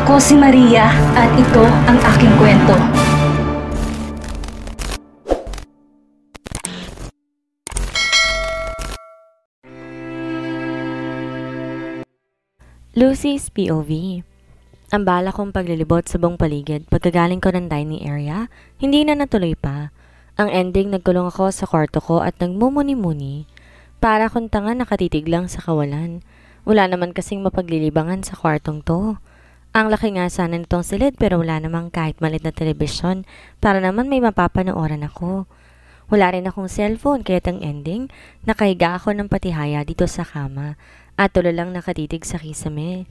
Ako si Maria at ito ang aking kwento. Lucy's POV. Ang bala kong paglilibot sa buong paligid pagkagaling ko ng dining area, hindi na natuloy pa. Ang ending, nagkulong ako sa kwarto ko at nagmumuni-muni. Para akong tanga nakatitig lang sa kawalan. Wala naman kasing mapaglilibangan sa kwartong to. Ang laki nga sana nitong silid pero wala namang kahit malit na telebisyon para naman may mapapanooran ako. Wala rin akong cellphone kaya ang ending, nakahiga ako ng patihaya dito sa kama at tuloy lang nakatitig sa kisame.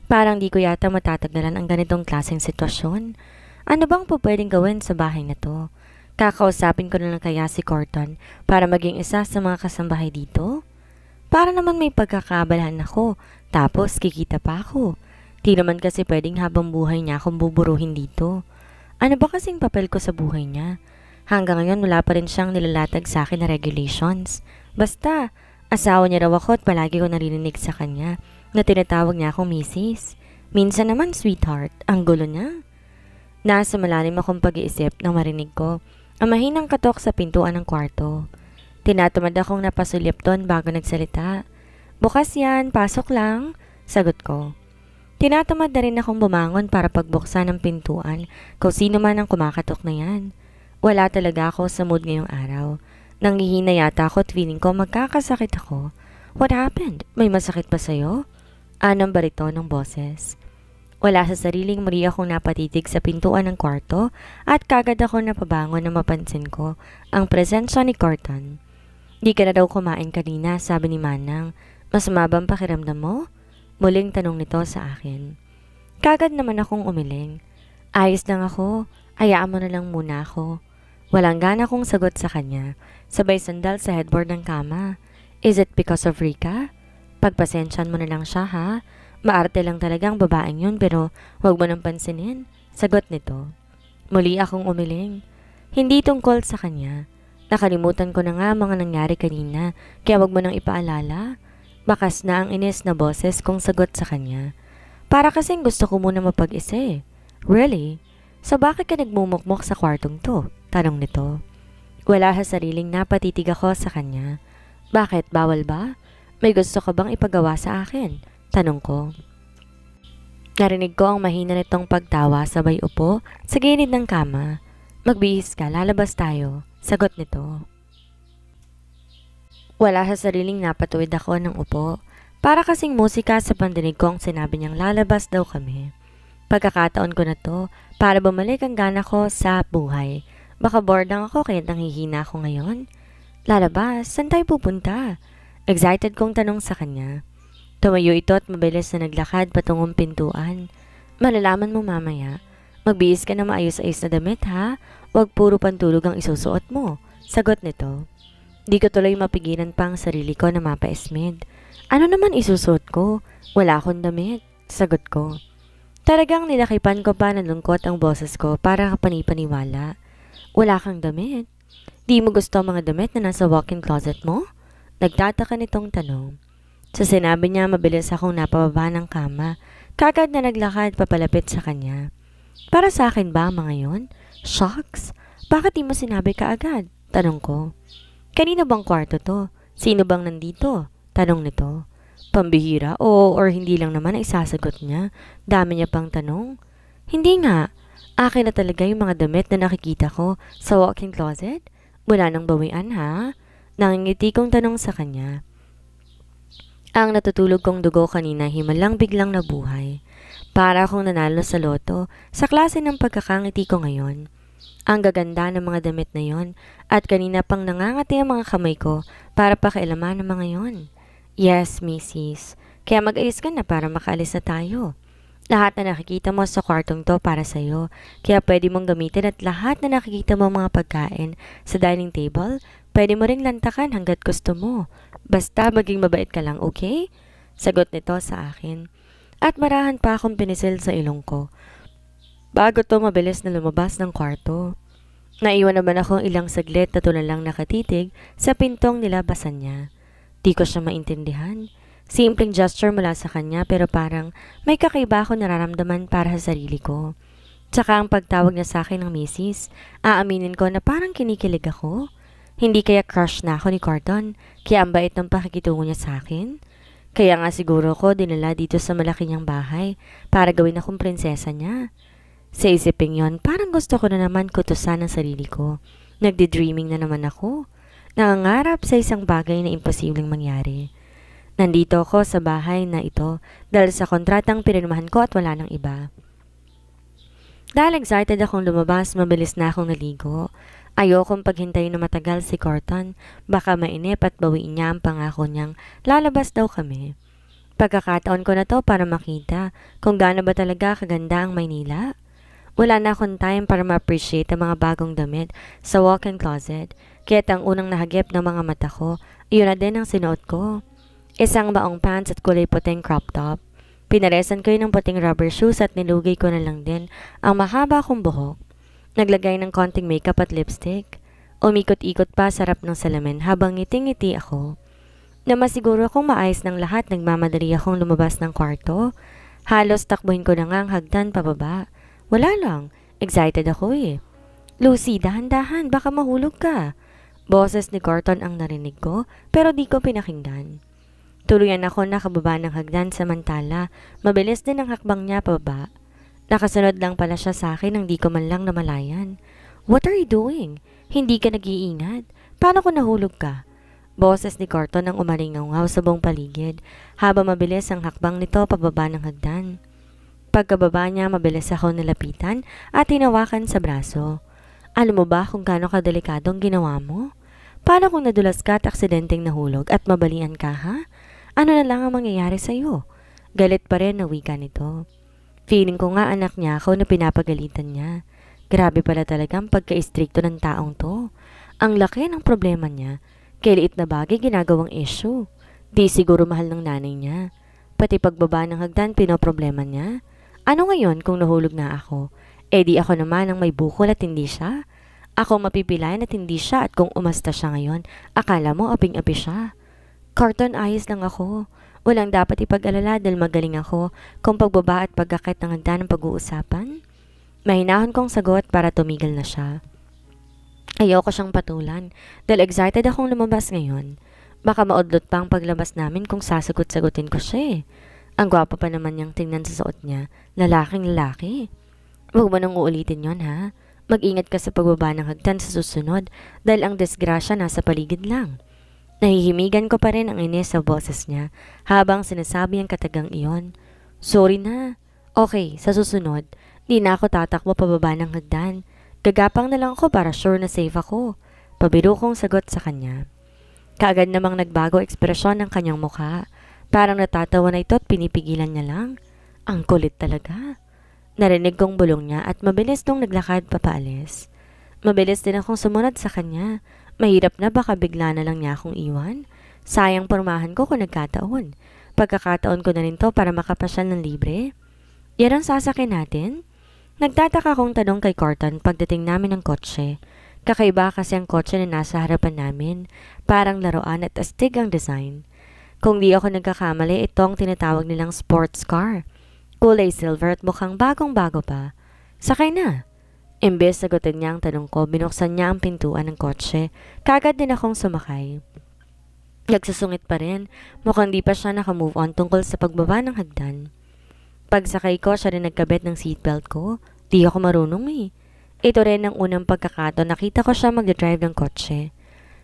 Parang di ko yata matatagalan ang ganitong klaseng sitwasyon. Ano bang po pwedeng gawin sa bahay na to? Kakausapin ko na lang kaya si Corton para maging isa sa mga kasambahay dito? Para naman may pagkakaabalahan ako, tapos kikita pa ako. Di naman kasi pwedeng habang buhay niya akong buburuhin dito. Ano ba kasing papel ko sa buhay niya? Hanggang ngayon wala pa rin siyang nilalatag sa akin na regulations. Basta, asawa niya raw ako at palagi ko naririnig sa kanya na tinatawag niya akong misis. Minsan naman sweetheart, ang gulo niya. Nasa malalim akong pag-iisip nang marinig ko ang mahinang katok sa pintuan ng kwarto. Tinatamad akong napasulip doon bago nagsalita. Bukas yan, pasok lang, sagot ko. Tinatamad na rin akong bumangon para pagbuksan ng pintuan kung sino man ang kumakatok na yan. Wala talaga ako sa mood ngayong araw. Nanghihina yata ako at feeling ko magkakasakit ako. What happened? May masakit pa sa'yo? Anong barito ng boses. Wala sa sariling muli akong napatitig sa pintuan ng kwarto at kagad ako napabangon na mapansin ko ang presensya ni Corton. Di ka na daw kumain kanina, sabi ni Manang. Mas mabang pakiramdam mo? Muling tanong nito sa akin. Kagad naman akong umiling. Ayos lang ako, hayaan mo na lang muna ako. Walang gana kong sagot sa kanya. Sabay sandal sa headboard ng kama. Is it because of Rika? Pagpasensyan mo na lang siya ha. Maarte lang talagang babaeng yun pero huwag mo nang pansinin. Sagot nito. Muli akong umiling. Hindi tungkol sa kanya. Nakalimutan ko na nga mga nangyari kanina kaya huwag mo nang ipaalala. Bakas na ang inis na boses kong sagot sa kanya. Para kasing gusto ko muna mapag-isa eh. Really? So bakit ka nagmumukmok sa kwartong to? Tanong nito. Wala sa sariling napatitig ako sa kanya. Bakit? Bawal ba? May gusto ka bang ipagawa sa akin? Tanong ko. Narinig ko ang mahina nitong pagtawa sabay upo sa gilid ng kama. Magbihis ka, lalabas tayo. Sagot nito. Wala sa sariling napatuwid ako ng upo. Para kasing musika sa pandinig ko ang sinabi niyang lalabas daw kami. Pagkakataon ko na to para bumalik ang gana ko sa buhay. Baka bored lang ako kaya nanghihina ako ngayon. Lalabas? Saan tayo pupunta? Excited kong tanong sa kanya. Tumayo ito at mabilis na naglakad patungong pintuan. Malalaman mo mamaya. Magbihis ka na maayos-ayos na damit ha. Huwag puro pantulog ang isusuot mo. Sagot nito. Di ko tuloy mapigilan pa ang sarili ko na mapaesmid. Ano naman isusuot ko? Wala akong damit. Sagot ko. Talagang nilakipan ko pa ng lungkot ang boses ko para kapanipaniwala. Wala kang damit? Di mo gusto ang mga damit na nasa walk-in closet mo? Nagtataka nitong tanong. Sa sinabi niya, mabilis akong napababa ng kama. Kagad na naglakad papalapit sa kanya. Para sa akin ba mga yon? Shocks? Bakit di mo sinabi kaagad? Tanong ko. Kanino bang kwarto to? Sino bang nandito? Tanong nito. Pambihira o or hindi lang naman ay sasagot niya. Dami niya pang tanong. Hindi nga. Akin na talaga yung mga damit na nakikita ko sa walk-in closet. Wala nang bawian ha? Nangingiti kong tanong sa kanya. Ang natutulog kong dugo kanina himalang biglang nabuhay. Para akong nanalo sa loto sa klase ng pagkakangiti ko ngayon. Ang gaganda ng mga damit na yon at kanina pang nangangati ang mga kamay ko para pakialaman ng mga yon. Yes, Mrs. Kaya mag-ayos ka na para makaalis na tayo. Lahat na nakikita mo sa kwartong to para sa'yo, kaya pwede mong gamitin at lahat na nakikita mo mga pagkain sa dining table, pwede mo ring lantakan hanggat gusto mo. Basta maging mabait ka lang, okay? Sagot nito sa akin. At marahan pa akong pinisil sa ilong ko. Bago to mabilis na lumabas ng kwarto. Naiwan naman akong ilang saglit na tulang lang nakatitig sa pintong nilabasan niya. Di ko siya maintindihan. Simpleng gesture mula sa kanya pero parang may kakaiba ako nararamdaman para sa sarili ko. Tsaka ang pagtawag niya sa akin ng misis, aaminin ko na parang kinikilig ako. Hindi kaya crush na ako ni Cordon, kaya ang bait ng pakikitungo niya sa akin. Kaya nga siguro ko dinala dito sa malaki niyang bahay para gawin akong prinsesa niya. Sa isiping yon, parang gusto ko na naman kutusan ang sarili ko. Nagdi-dreaming na naman ako. Nangangarap sa isang bagay na imposibleng mangyari. Nandito ako sa bahay na ito dahil sa kontratang pinirmahan ko at wala nang iba. Dahil excited akong lumabas, mabilis na akong naligo. Ayokong paghintayin na matagal si Corton, baka mainip at bawiin niya ang pangako niyang lalabas daw kami. Pagkakataon ko na to para makita kung gaano ba talaga kaganda ang Maynila. Wala na akong time para ma-appreciate ang mga bagong damit sa walk-in closet, kaya't ang unang nahagip ng mga mata ko, iyon na din ang sinuot ko. Isang maong pants at kulay puting crop top. Pinaresan ko yun ng puting rubber shoes at nilugay ko na lang din ang mahaba kong buhok. Naglagay ng konting makeup at lipstick. Umikot-ikot pa sa harap ng salamin habang ngiti-ngiti ako. Na masiguro kung maayos ng lahat, nagmamadali akong lumabas ng kwarto. Halos takbuhin ko na nga ang hagdan pababa. Wala lang, excited ako eh. Lucy, dahan-dahan, baka mahulog ka. Boses ni Corton ang narinig ko pero di ko pinakinggan. Tuluyan ako nakababa ng hagdan samantala, mabilis din ang hakbang niya pababa. Nakasunod lang pala siya sa akin nang di ko man lang namalayan. What are you doing? Hindi ka nag-iingat? Paano kung nahulog ka? Boses ni Corton ang umalingaw sa buong paligid, habang mabilis ang hakbang nito pababa ng hagdan. Pagkababa niya, mabilis ako nilapitan at hinawakan sa braso. Alam mo ba kung gaano kadelikadong ginawa mo? Paano kung nadulas ka at aksidenteng nahulog at mabalian ka, ha? Ano na lang ang mangyayari sa'yo? Galit pa rin na wika nito. Feeling ko nga anak niya ako na pinapagalitan niya. Grabe pala talagang pagka-istrikto ng taong to. Ang laki ng problema niya. Kay liit na bagay ginagawang issue. Di siguro mahal ng nanay niya. Pati pagbaba ng hagdan pinoproblema niya. Ano ngayon kung nahulog na ako? Eh di ako naman ang may bukol at hindi siya. Ako mapipilayan at hindi siya at kung umasta siya ngayon, akala mo aping-api siya. Corton, ayos lang ako. Walang dapat ipag-alala dahil magaling ako kung pagbaba at pagkakit ng hagdan ng pag-uusapan. Mahinahon kong sagot para tumigil na siya. Ayoko siyang patulan dahil excited akong lumabas ngayon. Baka maudlot pa ang paglabas namin kung sasagot-sagutin ko siya eh. Ang gwapo pa naman niyang tingnan sa suot niya. Lalaking lalaki. Huwag mo nang uulitin yon, ha? Mag-ingat ka sa pagbaba ng hagdan sa susunod dahil ang disgrasya nasa paligid lang. Nahihimigan ko pa rin ang inis sa boses niya habang sinasabi ang katagang iyon. Sorry na. Okay, sa susunod, di na ako tatakbo pababa ng hagdan. Gagapang na lang ako para sure na safe ako. Pabiro kong sagot sa kanya. Kaagad namang nagbago ekspresyon ng kanyang mukha. Parang natatawa na ito at pinipigilan niya lang. Ang kulit talaga. Narinig kong bulong niya at mabilis nung naglakad papaalis. Mabilis din akong sumunod sa kanya. Mahirap na baka bigla na lang niya akong iwan. Sayang pormahan ko kung nagkataon. Pagkakataon ko na rin to para makapasyal ng libre. Yan ang sasakyan natin? Nagtataka kong tanong kay Corton pagdating namin ng kotse. Kakaiba kasi ang kotse na nasa harapan namin. Parang laruan at astig ang design. Kung di ako nagkakamali, ito ang tinatawag nilang sports car. Kulay silver at mukhang bagong-bago pa. Sakay na. Imbes sagutin niya ang tanong ko, binuksan niya ang pintuan ng kotse. Kagad din akong sumakay. Nagsusungit pa rin. Mukhang di pa siya nakamove on tungkol sa pagbaba ng hagdan. Pagsakay ko, siya rin nagkabit ng seatbelt ko. Di ako marunong eh. Ito rin ang unang pagkakataon nakita ko siya magdadrive ng kotse.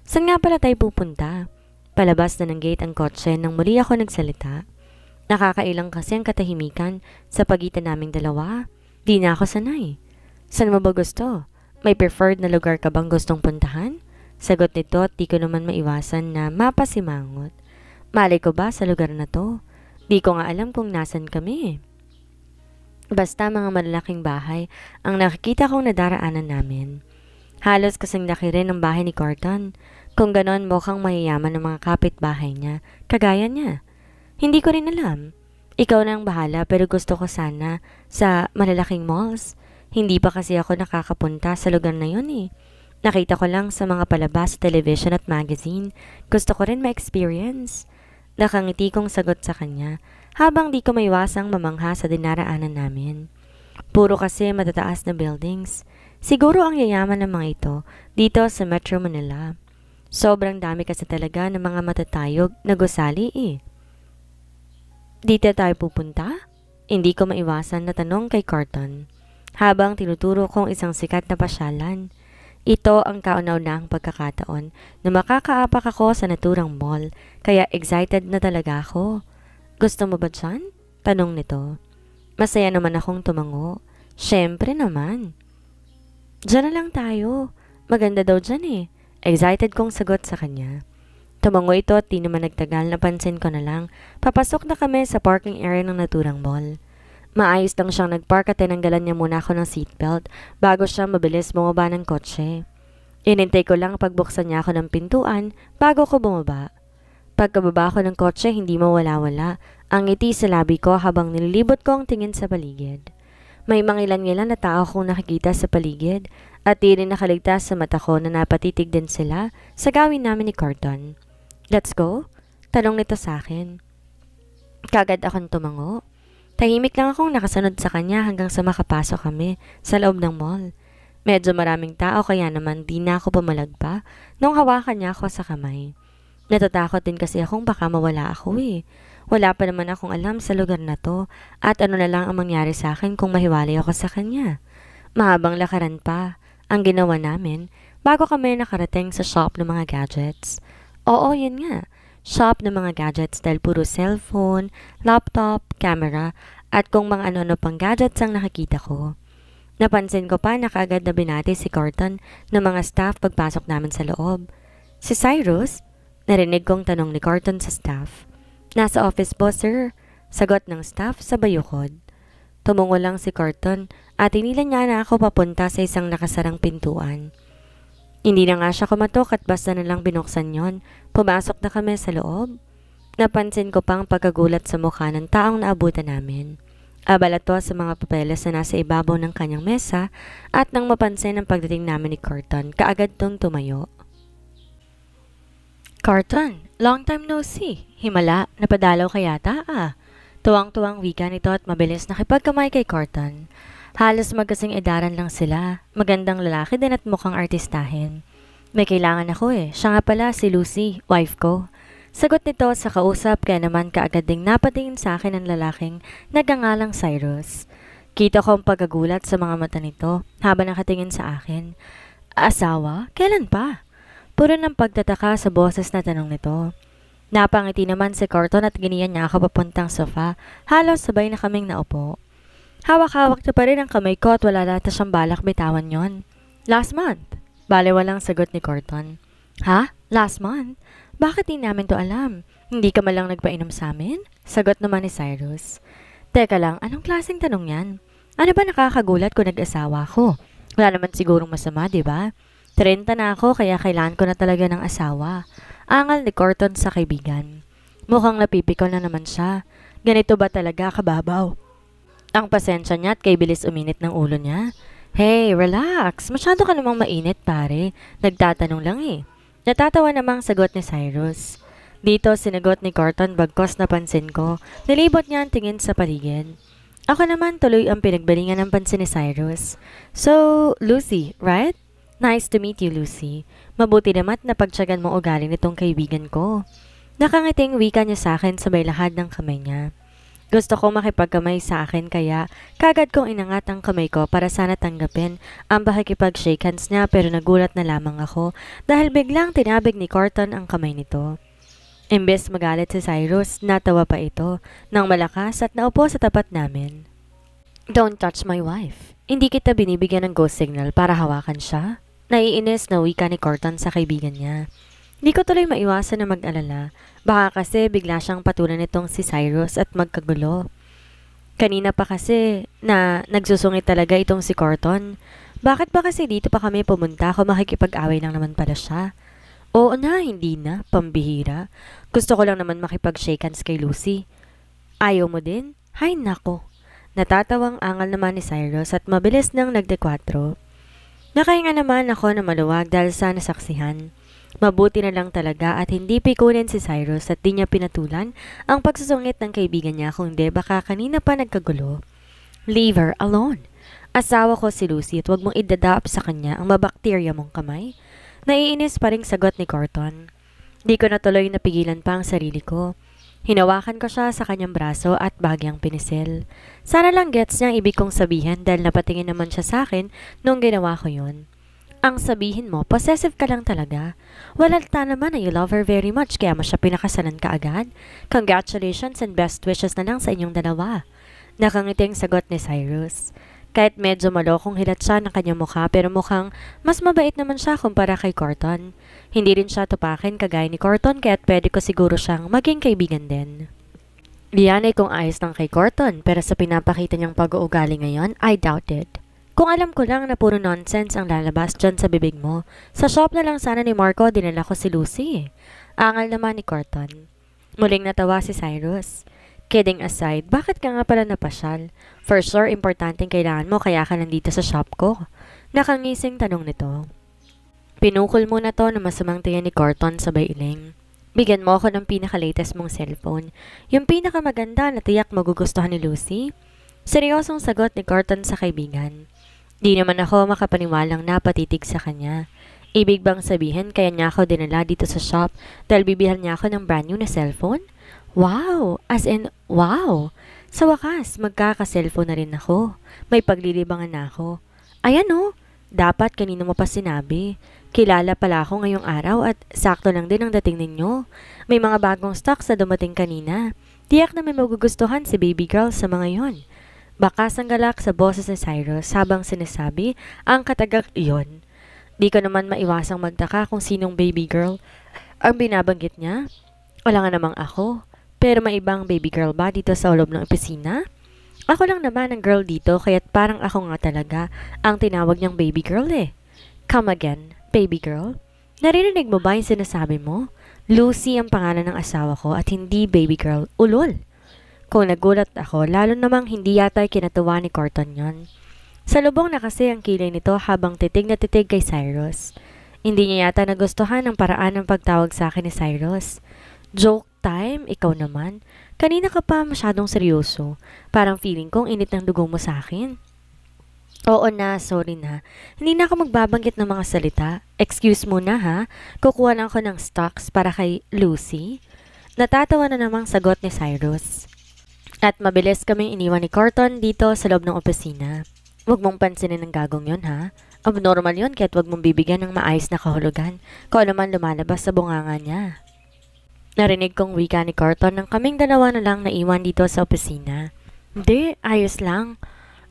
Saan nga pala tayo pupunta? Palabas na ng gate ang kotse nang muli ako nagsalita. Nakakailang kasi ang katahimikan sa pagitan naming dalawa. Di na ako sanay. Saan mo ba gusto? May preferred na lugar ka bang gustong puntahan? Sagot nito at di ko naman maiwasan na mapasimangot. Malay ko ba sa lugar na to? Di ko nga alam kung nasan kami. Basta mga malalaking bahay ang nakikita kong nadaraanan namin. Halos kasing laki rin ang bahay ni Corton. Kung ganon mukhang mayayaman ang mga kapitbahay niya, kagaya niya. Hindi ko rin alam. Ikaw na ang bahala pero gusto ko sana sa malalaking malls. Hindi pa kasi ako nakakapunta sa lugar na yun eh. Nakita ko lang sa mga palabas sa television at magazine. Gusto ko rin ma-experience. Nakangiti kong sagot sa kanya habang di ko maiwasang mamangha sa dinaraanan namin. Puro kasi matataas na buildings. Siguro ang yayaman ng mga ito dito sa Metro Manila. Sobrang dami kasi talaga ng mga matatayog na gusali eh. Dito tayo pupunta? Hindi ko maiwasan na tanong kay Carton habang tinuturo kong isang sikat na pasyalan. Ito ang kauna-unahang pagkakataon na makakaapak ako sa naturang mall, kaya excited na talaga ako. Gusto mo ba dyan? Tanong nito. Masaya naman akong tumango. Syempre naman. Diyan na lang tayo. Maganda daw dyan eh. Excited kong sagot sa kanya. Tumango ito at di naman nagtagal, napansin ko na lang. Papasok na kami sa parking area ng naturang mall. Maayos lang siyang nagpark at tinanggalan niya muna ako ng seatbelt bago siya mabilis bumaba ng kotse. Inintay ko lang pagbuksan niya ako ng pintuan bago ko bumaba. Pagkababa ko ng kotse, hindi mawala-wala ang ngiti sa labi ko habang nililibot ko ang tingin sa paligid. May mga ilan-ilan na tao kong nakikita sa paligid at di rin nakaligtas sa mata ko na napatitig din sila sa gawin namin ni Carton. Let's go? Tanong nito sa akin. Kagad akong tumango. Tahimik lang akong nakasunod sa kanya hanggang sa makapasok kami sa loob ng mall. Medyo maraming tao kaya naman di na ako pumalag pa nung hawakan niya ako sa kamay. Natatakot din kasi akong baka mawala ako eh. Wala pa naman akong alam sa lugar na to at ano na lang ang mangyari sa akin kung mahiwalay ako sa kanya. Mahabang lakaran pa ang ginawa namin bago kami nakarating sa shop ng mga gadgets. Oo, yun nga. Shop ng mga gadgets dahil puro cellphone, laptop, camera, at kung mga ano-ano pang gadgets ang nakikita ko. Napansin ko pa na kaagad na binati si Carton ng mga staff pagpasok namin sa loob. Si Cyrus? Narinig kong tanong ni Carton sa staff. Nasa office po, sir. Sagot ng staff sa bayukod. Tumungo lang si Carton at inilan niya na ako papunta sa isang nakasarang pintuan. Hindi na nga siya kumatok at basta na lang binuksan yon. Pumasok na kami sa loob. Napansin ko pang pagkagulat sa mukha ng taong naabutan namin. Abala to sa mga papeles na nasa ibabaw ng kanyang mesa at nang mapansin ang pagdating namin ni Carton, kaagad tong tumayo. Carton, long time no see. Himala, napadalaw ka yata ah. Tuwang-tuwang wika nito at mabilis nakipagkamay kay Carton. Halos magkasing edaran lang sila. Magandang lalaki din at mukhang artistahin. May kailangan ako eh. Siya nga pala si Lucy, wife ko. Sagot nito sa kausap kaya naman kaagad ding napatingin sa akin ang lalaking nagangalang Cyrus. Kita ko ang pagkagulat sa mga mata nito habang nakatingin sa akin. Asawa? Kailan pa? Puro ng pagtataka sa boses na tanong nito. Napangiti naman si Carton at giniyan niya ako papuntang sofa. Halos sabay na kaming naupo. Hawak-hawak na pa rin ang kamay ko at wala lata siyang balak bitawan yon. Last month. Baliwalang sagot ni Carton. Ha? Last month? Bakit di namin to alam? Hindi ka malang nagpainom sa amin? Sagot naman ni Cyrus. Teka lang, anong klaseng tanong yan? Ano ba nakakagulat kung nag-asawa ko? Wala naman sigurong masama, di ba? 30 na ako kaya kailangan ko na talaga ng asawa. Angal ni Carton sa kaibigan. Mukhang napipikaw na naman siya. Ganito ba talaga kababaw? Ang pasensya niya at kay bilis uminit ng ulo niya. Hey, relax. Masyado ka namang mainit, pare. Nagtatanong lang eh. Natatawa namang sagot ni Cyrus. Dito sinagot ni Carton bagkos napansin ko. Nilibot niya ang tingin sa paligid. Ako naman tuloy ang pinagbalingan ng pansin ni Cyrus. So, Lucy, right? Nice to meet you, Lucy. Mabuti naman na pagtsagan mo ugali nitong kaibigan ko. Nakangiting wika niya sa akin sabay lahad ng kamay niya. Gusto ko makipagkamay sa akin kaya kagad kong inangat ang kamay ko para sana tanggapin ang pakikipag-shake hands niya pero nagulat na lamang ako dahil biglang tinabig ni Carton ang kamay nito. Imbes magalit si Cyrus, natawa pa ito nang malakas at naupo sa tapat namin. Don't touch my wife. Hindi kita binibigyan ng ghost signal para hawakan siya. Naiinis na wika ni Carton sa kaibigan niya. Hindi ko tuloy maiwasan na mag-alala. Baka kasi bigla siyang patulan nitong si Cyrus at magkagulo. Kanina pa kasi na nagsusungit talaga itong si Carton. Bakit ba kasi dito pa kami pumunta kung makikipag-away lang naman pala siya? Oo na, hindi na. Pambihira. Gusto ko lang naman makipag-shake hands kay Lucy. Ayaw mo din? Hay nako. Natatawang angal naman ni Cyrus at mabilis nang nagdekwatro. Nakahinga naman ako na maluwag dahil sa nasaksihan. Mabuti na lang talaga at hindi pikunin si Cyrus at di niya pinatulan ang pagsusungit ng kaibigan niya kung hindi baka kanina pa nagkagulo. Leave her alone. Asawa ko si Lucy at huwag mong idadap sa kanya ang mabakterya mong kamay. Naiinis pa ring sagot ni Corton. Di ko natuloy napigilan pa ang sarili ko. Hinawakan ko siya sa kanyang braso at bagyang pinisil. Sana lang gets niya ang ibig kong sabihin dahil napatingin naman siya sa akin nung ginawa ko yun. Ang sabihin mo, possessive ka lang talaga. Walalta naman na you love her very much kaya mo siya pinakasalan ka agad. Congratulations and best wishes na lang sa inyong dalawa. Nakangiting sagot ni Cyrus. Kahit medyo malokong hilat siya ng kanyang mukha pero mukhang mas mabait naman siya kumpara kay Corton. Hindi rin siya tupakin kagaya ni Corton kaya't pwede ko siguro siyang maging kaibigan din. Diyan ay kung ayos lang kay Corton pero sa pinapakita niyang pag-uugali ngayon, I doubt it. Kung alam ko lang na puro nonsense ang lalabas dyan sa bibig mo, sa shop na lang sana ni Marco dinala ko si Lucy. Angal naman ni Corton. Muling natawa si Cyrus. Kidding aside, bakit ka nga pala napasyal? For sure, importanteng kailangan mo kaya ka nandito sa shop ko. Nakangising tanong nito. Pinukol mo na to na masamang tingin ni Corton sabay iling. Bigyan mo ako ng pinaka-latest mong cellphone. Yung pinakamaganda na tiyak magugustuhan ni Lucy. Seryosong sagot ni Corton sa kaibigan. Di naman ako makapaniwalang napatitig sa kanya. Ibig bang sabihin kaya niya ako dinala dito sa shop dahil bibilhan niya ako ng brand new na cellphone? Wow! As in, wow! Sa wakas, magkaka-cellphone na rin ako. May paglilibangan na ako. Ayan o, dapat kanino mo pa sinabi. Kilala pala ako ngayong araw at sakto lang din ang dating ninyo. May mga bagong stocks na dumating kanina. Tiyak na may magugustuhan si baby girl sa mga yon. Bakas ang galak sa boses ni Cyrus habang sinasabi ang katagang iyon. Di ko naman maiwasang magtaka kung sinong baby girl ang binabanggit niya. Wala nga namang ako. Pero may ibang baby girl ba dito sa loob ng opisina? Ako lang naman ang girl dito kaya't parang ako nga talaga ang tinawag niyang baby girl eh. Come again, baby girl? Naririnig mo ba yung sinasabi mo? Lucy ang pangalan ng asawa ko at hindi baby girl. Ulol! Kung nagulat ako, lalo namang hindi yata kinatuwa ni Corton yon. Salubong na kasi ang kilay nito habang titig na titig kay Cyrus. Hindi niya yata nagustuhan ang paraan ng pagtawag sa akin ni Cyrus. Joke time, ikaw naman. Kanina ka pa masyadong seryoso. Parang feeling kong init ng dugo mo sa akin. Oo na, sorry na. Hindi na ako magbabanggit ng mga salita. Excuse muna ha. Kukuha lang ako ng stocks para kay Lucy. Natatawa na namang sagot ni Cyrus. At mabilis kaming iniwan ni Corton dito sa loob ng opisina. Huwag mong pansinin ang gagong yon ha. Abnormal yon kaya't huwag mong bibigyan ng maayos na kahulugan kung ano man lumalabas sa bunganga niya. Narinig kong wika ni Corton nang kaming dalawa na lang naiwan dito sa opisina. Hindi, ayos lang.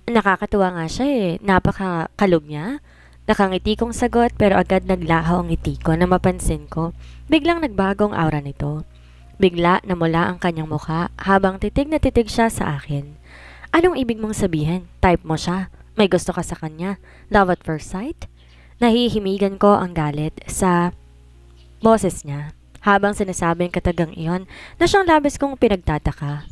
Nakakatuwa nga siya eh. Napakakalog niya. Nakangiti kong sagot pero agad naglaho ang ngiti ko na mapansin ko. Biglang nagbagong aura nito. Bigla namula ang kanyang mukha habang titig na titig siya sa akin. Anong ibig mong sabihin? Type mo siya. May gusto ka sa kanya. Love at first sight? Nahihimigan ko ang galit sa boses niya habang sinasabi ang katagang iyon na siyang labis kong pinagtataka.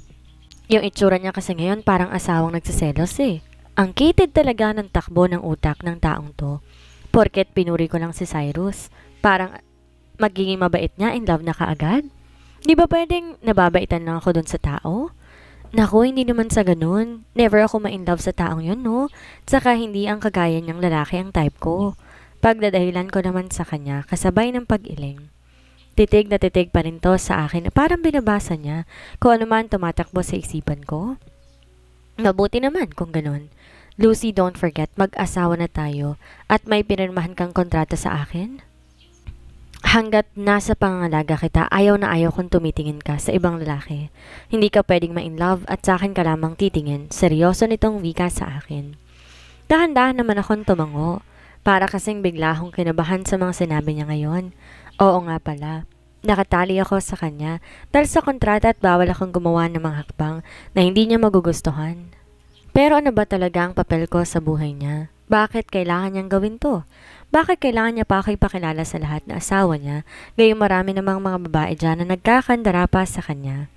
Yung itsura niya kasi ngayon parang asawang nagsiselos eh. Ang kitid talaga ng takbo ng utak ng taong to. Porket pinuri ko lang si Cyrus. Parang magiging mabait niya in love na kaagad. Di ba pwedeng nababaitan lang ako dun sa tao? Naku, hindi naman sa ganun. Never ako ma-in love sa taong yun, no? Tsaka hindi ang kagaya niyang lalaki ang type ko. Pagdadahilan ko naman sa kanya, kasabay ng pag-iling. Titig na titig pa rin to sa akin na parang binabasa niya kung ano man tumatakbo sa isipan ko. Mabuti naman kung ganun. Lucy, don't forget, mag-asawa na tayo at may pinirmahan kang kontrata sa akin. Hanggat nasa pangangalaga kita, ayaw na ayaw kung tumitingin ka sa ibang lalaki. Hindi ka pwedeng ma-in love at sa akin ka lamang titingin. Seryoso nitong wika sa akin. Dahan-dahan naman akong tumango. Para kasing bigla akong kinabahan sa mga sinabi niya ngayon. Oo nga pala. Nakatali ako sa kanya dahil sa kontrata at bawal akong gumawa ng mga hakbang na hindi niya magugustuhan. Pero ano ba talaga ang papel ko sa buhay niya? Bakit kailangan niyang gawin to? Bakit kailangan niya pa ako ipakilala sa lahat na asawa niya, gayong marami namang mga babae dyan na nagkakandara pa sa kanya?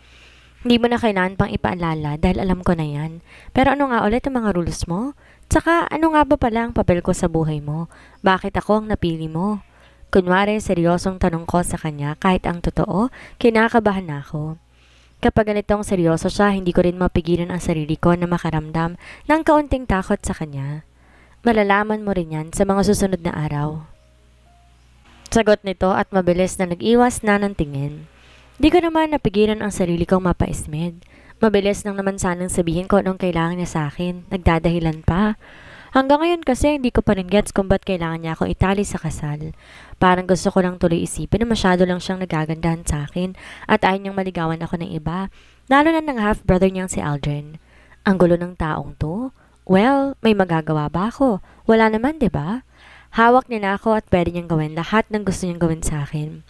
Hindi mo na kailangan pang ipaalala dahil alam ko na yan. Pero ano nga ulit ang mga rules mo? Tsaka ano nga ba pala ang papel ko sa buhay mo? Bakit ako ang napili mo? Kunwari, seryosong tanong ko sa kanya kahit ang totoo, kinakabahan na ako. Kapag ganitong seryoso siya, hindi ko rin mapigilan ang sarili ko na makaramdam ng kaunting takot sa kanya. Malalaman mo rin yan sa mga susunod na araw. Sagot nito at mabilis na nag-iwas na ng tingin. Di ko naman napigilan ang sarili kong mapaismid. Mabilis lang naman sanang sabihin ko anong kailangan niya sa akin. Nagdadahilan pa. Hanggang ngayon kasi hindi ko pa rin gets kung ba't kailangan niya akong itali sa kasal. Parang gusto ko lang tuloy isipin na masyado lang siyang nagagandahan sa akin at ayaw niyang maligawan ako ng iba. Lalo na ng half-brother niyang si Aldrin. Ang gulo ng taong to. Well, may magagawa ba ako? Wala naman, 'di ba? Hawak niya na ako at pwede niyang gawin lahat ng gusto niyang gawin sa akin.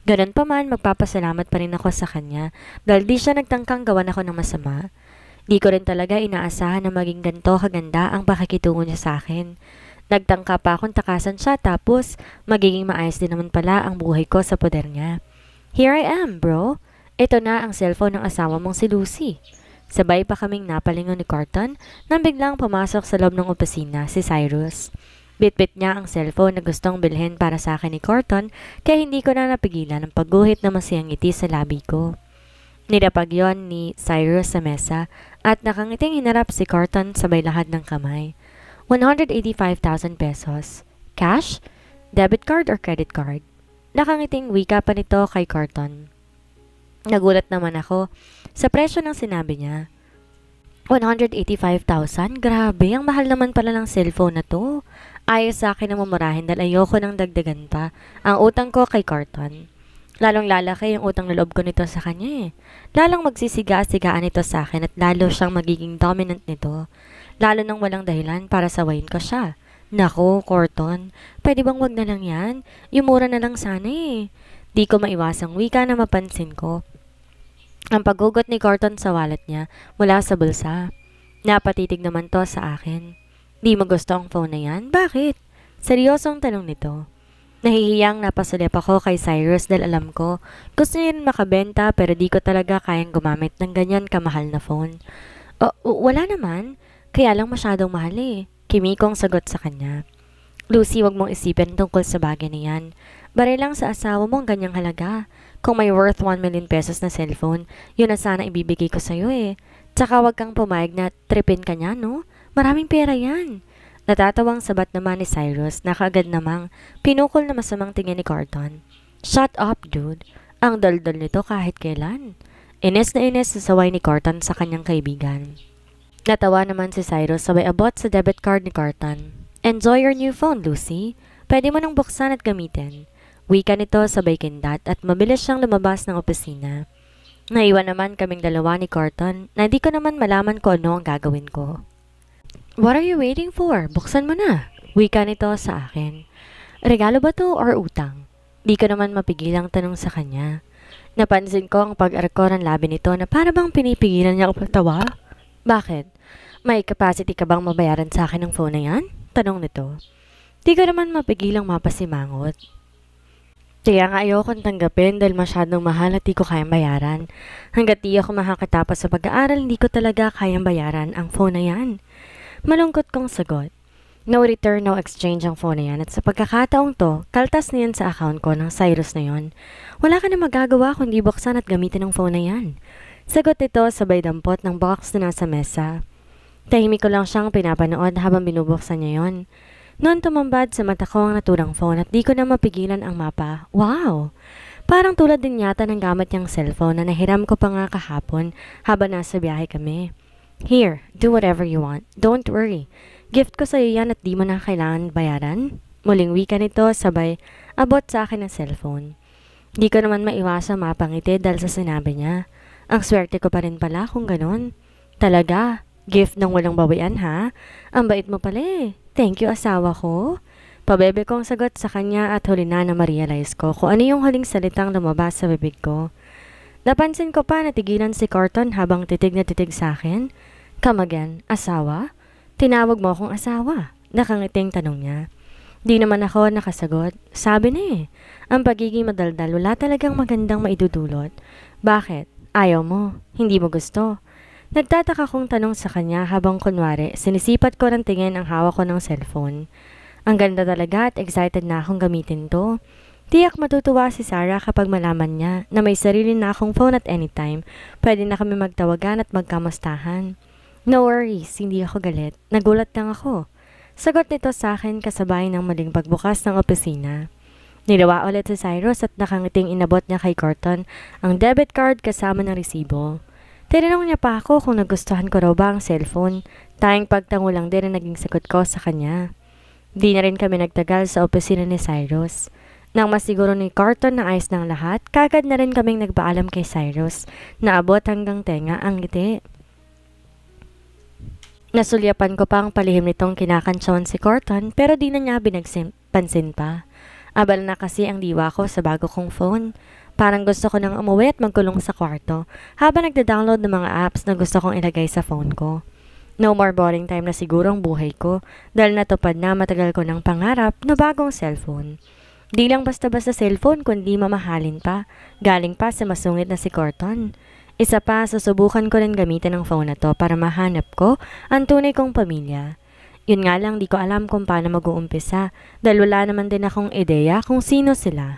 Ganun pa man, magpapasalamat pa rin ako sa kanya dahil di siya nagtangkang gawan ako ng masama. Di ko rin talaga inaasahan na maging ganito kaganda ang pakikitungo niya sa akin. Nagtangka pa akong takasan siya tapos magiging maayos din naman pala ang buhay ko sa poder niya. Here I am, bro. Ito na ang cellphone ng asawa mong si Lucy. Sabay pa kaming napalingon ni Carton nang biglang pumasok sa loob ng opisina si Cyrus. Bitbit niya ang cellphone na gustong bilhin para sa akin ni Carton kaya hindi ko na napigilan ang pagguhit na masayang ngiti sa labi ko. Nilapag yon ni Cyrus sa mesa at nakangiting hinarap si Carton sabay lahad ng kamay. 185,000 pesos. Cash? Debit card or credit card? Nakangiting wika pa nito kay Carton. Nagulat naman ako sa presyo ng sinabi niya. 185,000? Grabe, ang mahal naman pala ng cellphone na to. Ayos sa akin na mamurahin dahil ayoko nang dagdagan pa ang utang ko kay Carton. Lalong lalaki yung utang na loob ko nito sa kanya eh. Lalong magsisiga-sigaan ito sa akin at lalo siyang magiging dominant nito. Lalo nang walang dahilan para sawayin ko siya. Nako, Carton, pwede bang wag na lang yan? Yung mura na lang sana eh. Di ko maiwasang wika na mapansin ko ang paghugot ni Carton sa wallet niya mula sa bulsa. Napatitig naman to sa akin. Di mo gusto ang phone na yan? Bakit? Seryosong tanong nito. Nahihiyang napasulip ako kay Cyrus dahil alam ko gusto niya rin makabenta pero di ko talaga kayang gumamit ng ganyan kamahal na phone. Wala naman. Kaya lang masyadong mahal eh. Kimikong sagot sa kanya. Lucy, wag mong isipin tungkol sa bagay na yan. Bare lang sa asawa mo ang ganyang halaga. Kung may worth 1 million pesos na cellphone, yun na sana ibibigay ko sa'yo eh. Tsaka wag kang pumayag na tripin ka niya, no? Maraming pera yan. Natatawang sabat naman ni Cyrus na kaagad namang pinukol na masamang tingin ni Carton. Shut up, dude. Ang daldal nito kahit kailan. Ines na ines sa saway ni Carton sa kanyang kaibigan. Natawa naman si Cyrus sabay abot sa debit card ni Carton. Enjoy your new phone, Lucy. Pwede mo nang buksan at gamitin. Wika nito sabay kindat at mabilis siyang lumabas ng opisina. Naiwan naman kaming dalawa ni Carton na di ko naman malaman kung ano ang gagawin ko. What are you waiting for? Buksan mo na. Wika nito sa akin. Regalo ba to or utang? Di ko naman mapigilang tanong sa kanya. Napansin ko ang pag-arko ng labi nito na para bang pinipigilan niya ako patawa. Bakit? May capacity ka bang mabayaran sa akin ng phone na yan? Tanong nito. Di ko naman mapigilang mapasimangot. Kaya nga ayokong tanggapin dahil masyadong mahal at di ko kayang bayaran. Hanggat di ako makakatapos sa pag-aaral, hindi ko talaga kayang bayaran ang phone na yan. Malungkot kong sagot. No return, no exchange ang phone na yan at sa pagkakataong to, kaltas na yan sa account ko ng Cyrus na yon. Wala ka na magagawa kundi buksan at gamitin ang phone na yan. Sagot ito sabay dampot ng box na nasa mesa. Tahimik ko lang siyang pinapanood habang binubuksan niya yon. Noon tumambad sa mata ko ang naturang phone at di ko na mapigilan ang mapa. Wow! Parang tulad din yata ng gamit niyang cellphone na nahiram ko pa nga kahapon habang nasa biyahe kami. Here, do whatever you want. Don't worry. Gift ko sa'yo yan at di mo na kailangan bayaran. Muling wika nito sabay abot sa akin ng cellphone. Di ko naman maiwasang mapangiti dahil sa sinabi niya. Ang swerte ko pa rin pala kung ganun. Talaga, gift ng walang bawian ha? Ang bait mo pala eh. Thank you asawa ko. Pabebe kong sagot sa kanya at huli na ma-realize ko kung ano yung huling salitang lumabas sa bibig ko. Napansin ko pa na tigilan si Carton habang titig na titig sa akin. Come again, asawa? Tinawag mo akong asawa? Nakangiting tanong niya. Di naman ako nakasagot. Sabi na eh, ang pagiging madaldal wala talagang magandang maidudulot. Bakit? Ayaw mo? Hindi mo gusto? Nagtataka kong tanong sa kanya habang kunwari sinisipat ko ng tingin ang hawak ko ng cellphone. Ang ganda talaga at excited na akong gamitin to. Tiyak matutuwa si Sarah kapag malaman niya na may sarili na akong phone at anytime. Pwede na kami magtawagan at magkamustahan. No worries, hindi ako galit. Nagulat lang ako. Sagot nito sa akin kasabay ng maling pagbukas ng opisina. Nilawa ulit si Cyrus at nakangiting inabot niya kay Corton ang debit card kasama ng resibo. Tinanong niya pa ako kung nagustuhan ko raw ba ang cellphone. Tayong pagtango lang din ang naging sagot ko sa kanya. Di na rin kami nagtagal sa opisina ni Cyrus. Nang masiguro ni Corton na ayos ng lahat, kagad na rin kaming nagpaalam kay Cyrus na abot hanggang tenga ang ngiti. Nasulyapan ko pa ang palihim nitong kinakantsawan si Corton pero di na niya pansin pa. Abala na kasi ang diwa ko sa bago kong phone. Parang gusto ko nang umuwi at magkulong sa kwarto habang nagda-download ng mga apps na gusto kong ilagay sa phone ko. No more boring time na siguro ang buhay ko dahil natupad na matagal ko ng pangarap na bagong cellphone. Di lang basta-basta cellphone kundi mamahalin pa, galing pa sa masungit na si Corton. Isa pa, susubukan ko rin gamitin ang phone na to para mahanap ko ang tunay kong pamilya. Yun nga lang, di ko alam kung paano mag-uumpisa dahil wala naman din akong ideya kung sino sila.